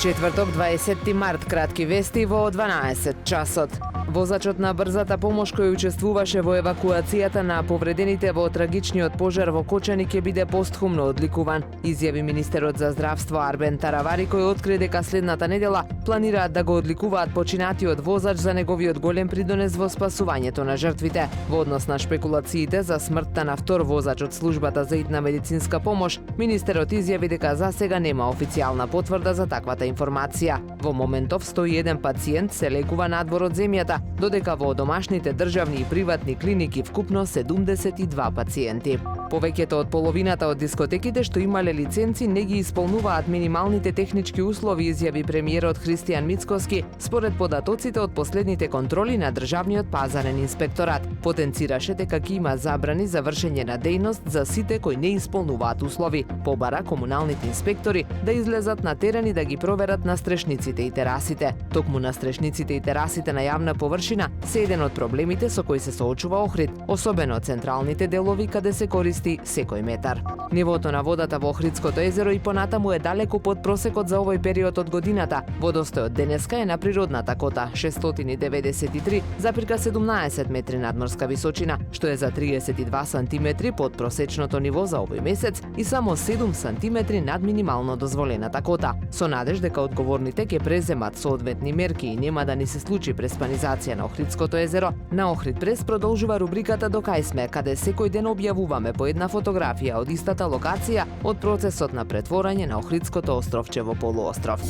Четврток, 20 март, кратки вести во 12 часот. Возачот на брзата помош кој учествуваше во евакуацијата на повредените во трагичниот пожар во Кочани ќе биде постхумно одликуван, изјави министерот за здравство Арбен Таравари, кој откри дека следната недела планираат да го одликуваат починатиот возач за неговиот голем придонес во спасувањето на жртвите. Во однос на шпекулациите за смртта на втор возач од службата за итна медицинска помош, министерот изјави дека за сега нема официјална потврда за таквата информација. Во моментов 101 пациент се лекува надвор од земјата, додека во домашните државни и приватни клиники вкупно 72 пациенти. Повеќето од половината од дискотеките што имале лиценци не ги исполнуваат минималните технички услови, изјави премиерот Христијан Мицкоски, според податоците од последните контроли на државниот пазарен инспекторат. Потенцираше дека ќе има забрани за вршење на дејност за сите кои не исполнуваат услови. Побара комуналните инспектори да излезат на терен и да ги проверат настрешниците и терасите. Токму настрешниците и терасите на јавна површина се еден од проблемите со кои се соочува Охрид, особено централните делови каде се користи секој метар. Нивото на водата во Охридското езеро и понатаму е далеку под просекот за овој период од годината. Водостојот денеска е на природната кота 693,17 метри надморска височина, што е за 32 сантиметри под просечното ниво за овој месец и само 7 сантиметри над минимално дозволената кота. Со надеж дека одговорните ќе преземат соодветни мерки и нема да ни се случи преспанизација на Охридското езеро, на Охрид прес продолжува рубриката До кај сме, каде секој ден објавуваме по една фотографија од истата локација од процесот на претворање на Охридското островче во полуостров.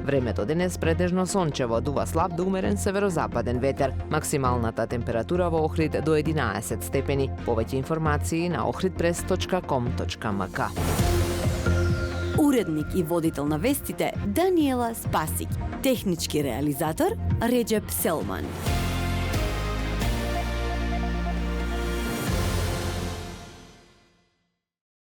Времето денес претежно сончево, дува слаб до умерен северозападен ветер. Максималната температура во Охрид до 11 степени. Повеќе информации на ohridpress.com.mk. Уредник и водител на вестите Даниела Спасик. Технички реализатор Реджеп Селман.